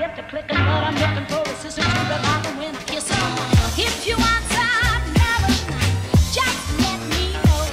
grip to clicking, but I'm looking for a sister to revive them when I kiss them. If you want some love, just let me know.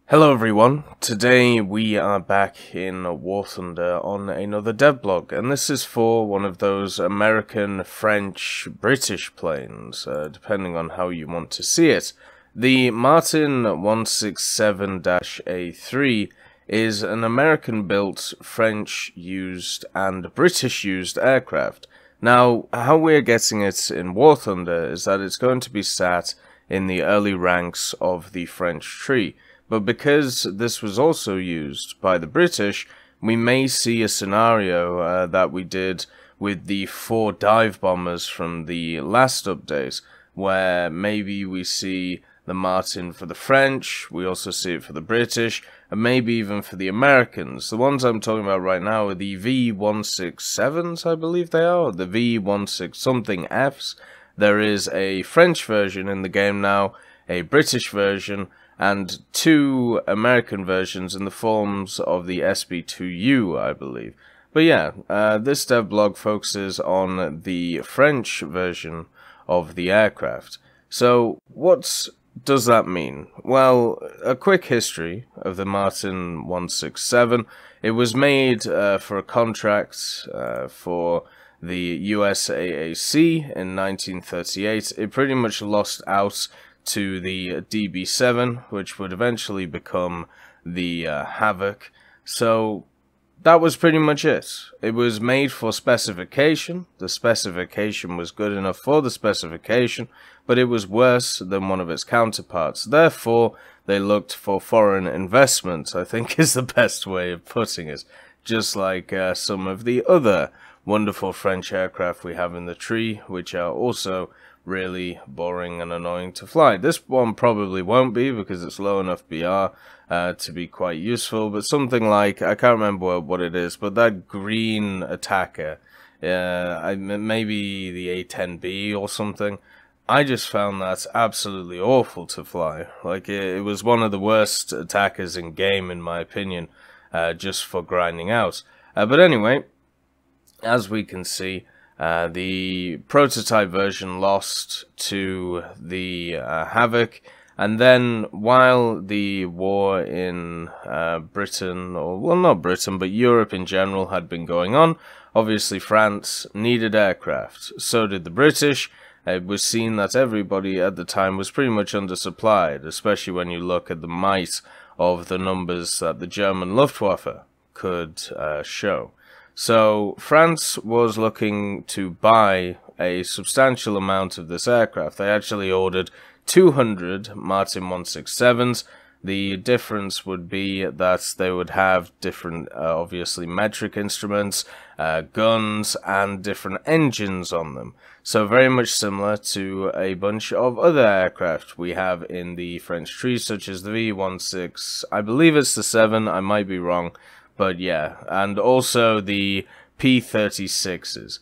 Hello everyone, today we are back in War Thunder on another devblog, and this is for one of those American, French, British planes, depending on how you want to see it. The Martin 167-A3 is an American-built, French-used, and British-used aircraft. Now, how we're getting it in War Thunder is that it's going to be sat in the early ranks of the French tree. But because this was also used by the British, we may see a scenario that we did with the 4 dive bombers from the last update, where maybe we see the Martin for the French, we also see it for the British, and maybe even for the Americans. The ones I'm talking about right now are the V167s, I believe they are, or the V16 something Fs. There is a French version in the game now, a British version, and 2 American versions in the forms of the SB2U, I believe. But yeah, this devblog focuses on the French version of the aircraft. So, what does that mean? Well, a quick history of the Martin 167. It was made for a contract for the USAAC in 1938. It pretty much lost out to the DB7, which would eventually become the Havoc. So that was pretty much it. It was made for specification. The specification was good enough for the specification, but it was worse than one of its counterparts. Therefore, they looked for foreign investment, I think is the best way of putting it. Just like some of the other wonderful French aircraft we have in the tree, which are also really boring and annoying to fly. This one probably won't be because it's low enough BR to be quite useful, but something like, I can't remember what it is, but that green attacker, maybe the A10B or something, I just found that absolutely awful to fly. Like, it was one of the worst attackers in game, in my opinion, just for grinding out. But anyway, as we can see, the prototype version lost to the Havoc, and then while the war in Britain, or well, not Britain, but Europe in general had been going on, obviously France needed aircraft. So did the British. It was seen that everybody at the time was pretty much undersupplied, especially when you look at the might of the numbers that the German Luftwaffe could show. So France was looking to buy a substantial amount of this aircraft. They actually ordered 200 Martin 167s. The difference would be that they would have different, obviously, metric instruments, guns, and different engines on them. So very much similar to a bunch of other aircraft we have in the French tree, such as the V16, I believe it's the 7, I might be wrong. But yeah, and also the P-36s,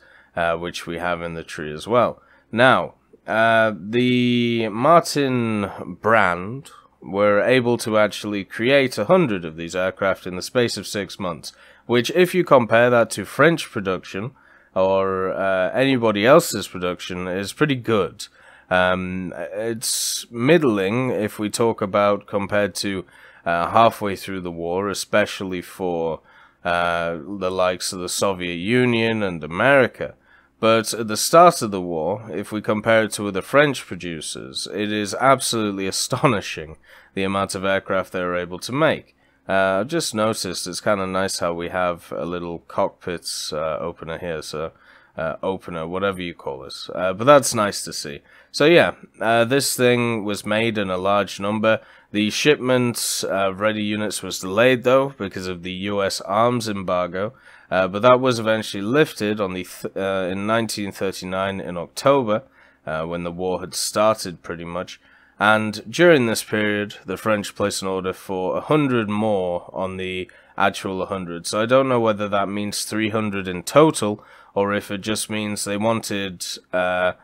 which we have in the tree as well. Now, the Martin brand were able to actually create 100 of these aircraft in the space of 6 months, which if you compare that to French production, or anybody else's production, is pretty good. It's middling if we talk about compared to halfway through the war, especially for the likes of the Soviet Union and America. But at the start of the war, if we compare it to other French producers, it is absolutely astonishing the amount of aircraft they were able to make. I've just noticed it's kind of nice how we have a little cockpit opener here, so opener, whatever you call it. But that's nice to see. So yeah, this thing was made in a large number. The shipment of ready units was delayed though because of the US arms embargo, but that was eventually lifted on the in 1939 in October, when the war had started pretty much. And during this period, the French placed an order for 100 more on the actual 100. So I don't know whether that means 300 in total, or if it just means they wanted the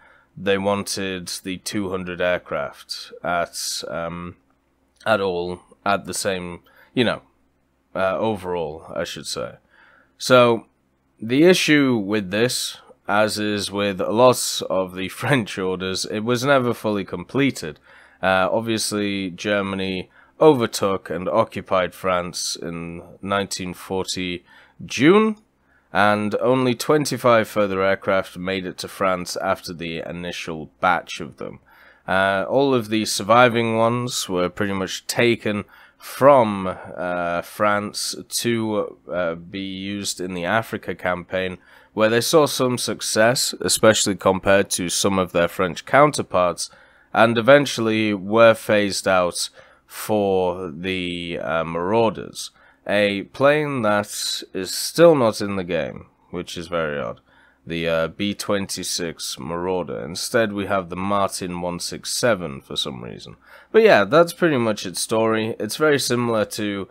200 aircraft at the same, you know, overall, I should say. So the issue with this as is with lots of the French orders, it was never fully completed. Obviously, Germany overtook and occupied France in 1940 June, and only 25 further aircraft made it to France after the initial batch of them. All of the surviving ones were pretty much taken from France to be used in the Africa campaign, where they saw some success, especially compared to some of their French counterparts, and eventually were phased out for the Marauders, a plane that is still not in the game, which is very odd. The B-26 Marauder. Instead, we have the Martin 167 for some reason. But yeah, that's pretty much its story. It's very similar to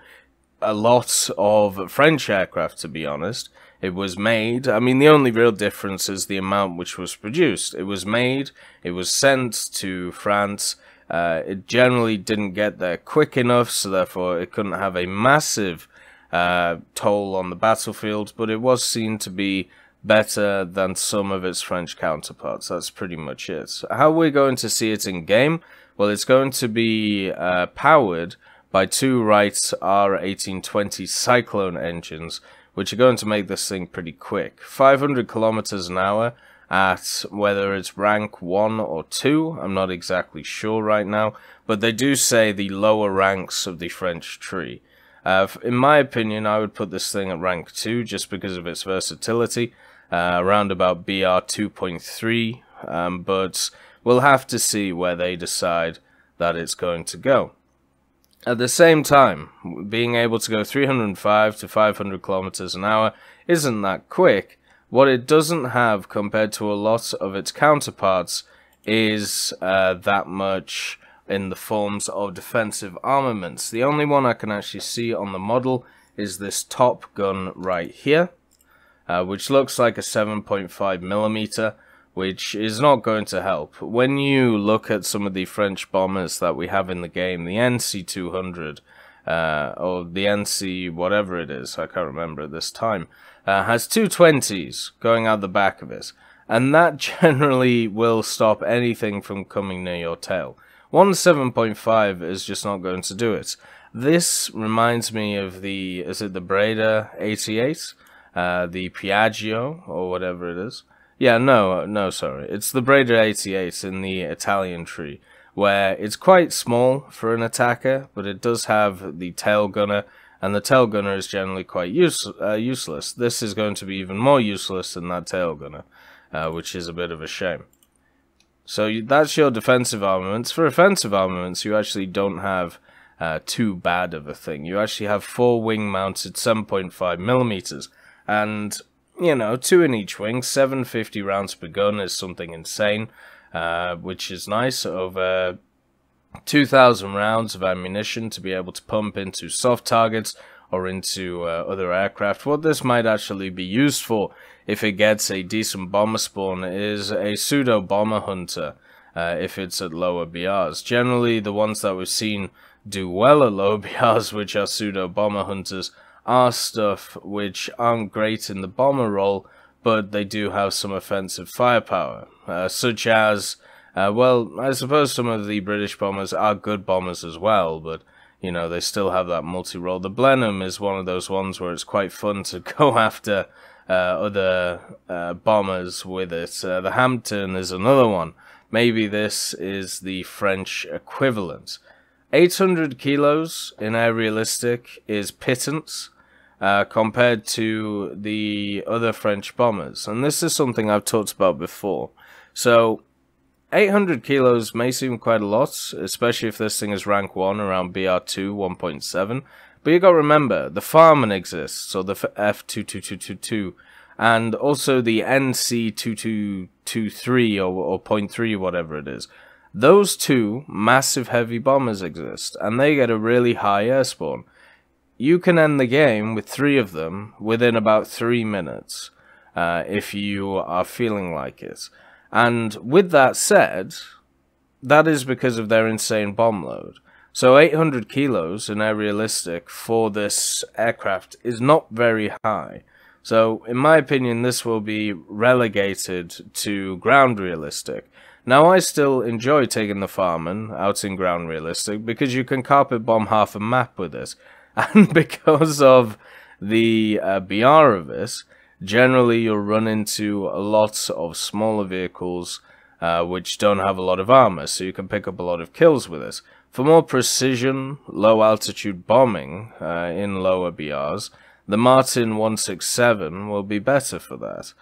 a lot of French aircraft, to be honest. It was made, I mean, the only real difference is the amount which was produced. It was made, it was sent to France. It generally didn't get there quick enough, so therefore it couldn't have a massive toll on the battlefield, but it was seen to be better than some of its French counterparts. That's pretty much it. How we're going to see it in game? Well, it's going to be powered by two Wright R1820 Cyclone engines, which are going to make this thing pretty quick. 500 kilometers an hour at whether it's rank 1 or 2, I'm not exactly sure right now, but they do say the lower ranks of the French tree. In my opinion, I would put this thing at rank 2 just because of its versatility. Around about BR 2.3, but we'll have to see where they decide that it's going to go. At the same time, being able to go 305 to 500 kilometers an hour isn't that quick. What it doesn't have compared to a lot of its counterparts is that much in the forms of defensive armaments. The only one I can actually see on the model is this top gun right here, which looks like a 7.5mm, which is not going to help. When you look at some of the French bombers that we have in the game, the NC-200, or the NC whatever it is, I can't remember at this time, has two 20s going out the back of it, and that generally will stop anything from coming near your tail. One 7.5 is just not going to do it. This reminds me of the, is it the Breda 88? The Piaggio, or whatever it is. Yeah, no, sorry. It's the Breda 88 in the Italian tree, where it's quite small for an attacker, but it does have the tail gunner, and the tail gunner is generally quite useless. This is going to be even more useless than that tail gunner, which is a bit of a shame. So that's your defensive armaments. For offensive armaments, you actually don't have too bad of a thing. You actually have 4 wing-mounted 7.5mm, and, you know, 2 in each wing, 750 rounds per gun is something insane, which is nice. Over 2,000 rounds of ammunition to be able to pump into soft targets or into other aircraft. What this might actually be used for, if it gets a decent bomber spawn, is a pseudo bomber hunter, if it's at lower BRs. Generally, the ones that we've seen do well at lower BRs, which are pseudo bomber hunters, are stuff which aren't great in the bomber role, but they do have some offensive firepower, such as, well, I suppose some of the British bombers are good bombers as well, but, you know, they still have that multi-role. The Blenheim is one of those ones where it's quite fun to go after other bombers with it. The Hampton is another one. Maybe this is the French equivalent. 800 kilos in air realistic is pittance compared to the other French bombers, and this is something I've talked about before. So 800 kilos may seem quite a lot, especially if this thing is rank 1 around BR2 1.7, but you got to remember the Farman exists, so the F22222, and also the NC2223 or 0.3, whatever it is. Those two massive heavy bombers exist, and they get a really high air spawn. You can end the game with 3 of them within about 3 minutes, if you are feeling like it. And with that said, that is because of their insane bomb load. So 800 kilos in air realistic for this aircraft is not very high. So, in my opinion, this will be relegated to ground realistic. Now, I still enjoy taking the Farman out in ground realistic because you can carpet bomb half a map with it. And because of the BR of this, generally you'll run into lots of smaller vehicles which don't have a lot of armor, so you can pick up a lot of kills with it. For more precision, low altitude bombing in lower BRs, the Martin 167 will be better for that.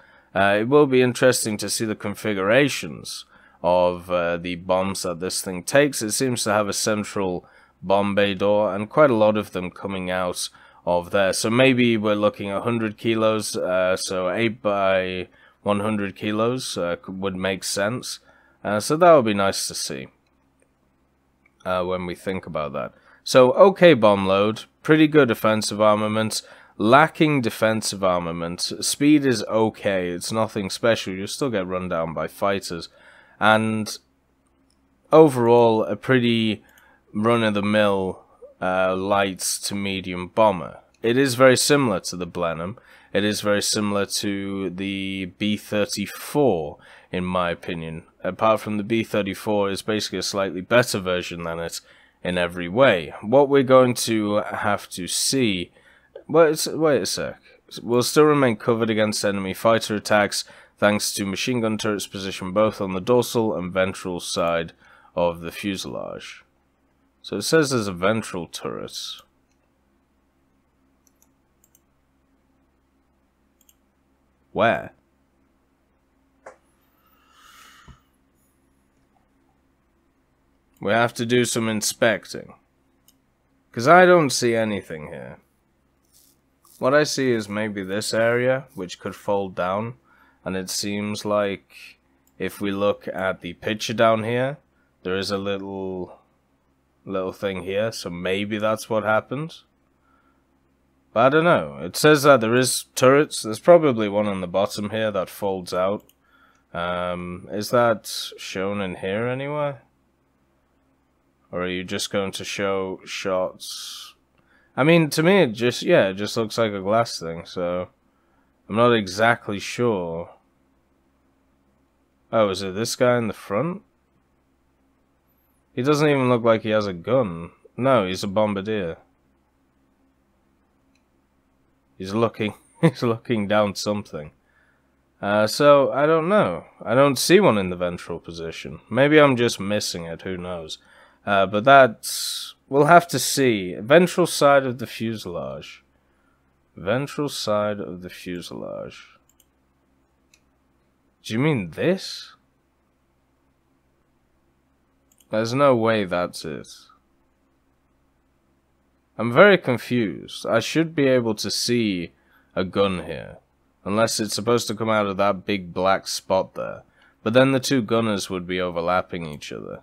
It will be interesting to see the configurations of the bombs that this thing takes. It seems to have a central bomb bay door, and quite a lot of them coming out of there. So maybe we're looking at 100 kilos, so 8 by 100 kilos would make sense. So that would be nice to see when we think about that. So, okay bomb load, pretty good offensive armament, lacking defensive armament. Speed is okay, it's nothing special, you'll still get run down by fighters. And overall, a pretty run-of-the-mill light to medium bomber. It is very similar to the Blenheim. It is very similar to the B-34, in my opinion. Apart from the B-34 is basically a slightly better version than it in every way. What we're going to have to see... Wait a sec. We'll still remain covered against enemy fighter attacks thanks to machine gun turrets positioned both on the dorsal and ventral side of the fuselage. So it says there's a ventral turret. Where? We have to do some inspecting. Because I don't see anything here. What I see is maybe this area, which could fold down. And it seems like if we look at the picture down here, there is a little thing here. So maybe that's what happened. But I don't know. It says that there is turrets. There's probably one on the bottom here that folds out. Is that shown in here anywhere? Or are you just going to show shots? I mean, to me, it just looks like a glass thing, so I'm not exactly sure. Oh, is it this guy in the front? He doesn't even look like he has a gun. No, he's a bombardier. He's looking down something. So, I don't know. I don't see one in the ventral position. Maybe I'm just missing it, who knows. But that's... We'll have to see. Ventral side of the fuselage. Ventral side of the fuselage. Do you mean this? There's no way that's it. I'm very confused. I should be able to see a gun here. Unless it's supposed to come out of that big black spot there. But then the two gunners would be overlapping each other.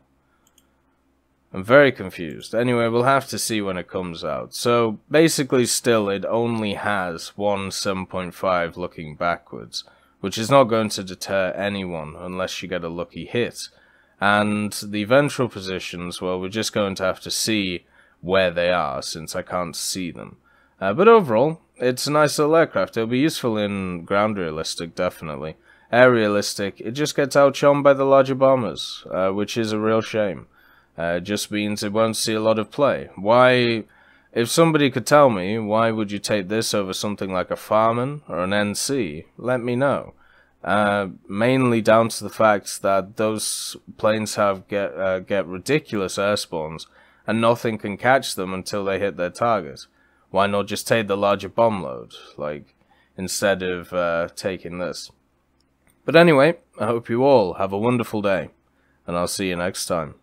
I'm very confused. Anyway, we'll have to see when it comes out. So, basically still, it only has one 7.5 looking backwards, which is not going to deter anyone unless you get a lucky hit. And the ventral positions, well, we're just going to have to see where they are, since I can't see them. But overall, it's a nice little aircraft. It'll be useful in ground realistic, definitely. Air realistic, it just gets outshone by the larger bombers, which is a real shame. Just means it won't see a lot of play. Why, if somebody could tell me, why would you take this over something like a Farman or an NC? Let me know. Mainly down to the fact that those planes get ridiculous air spawns, and nothing can catch them until they hit their target. Why not just take the larger bomb load, like, instead of taking this? But anyway, I hope you all have a wonderful day, and I'll see you next time.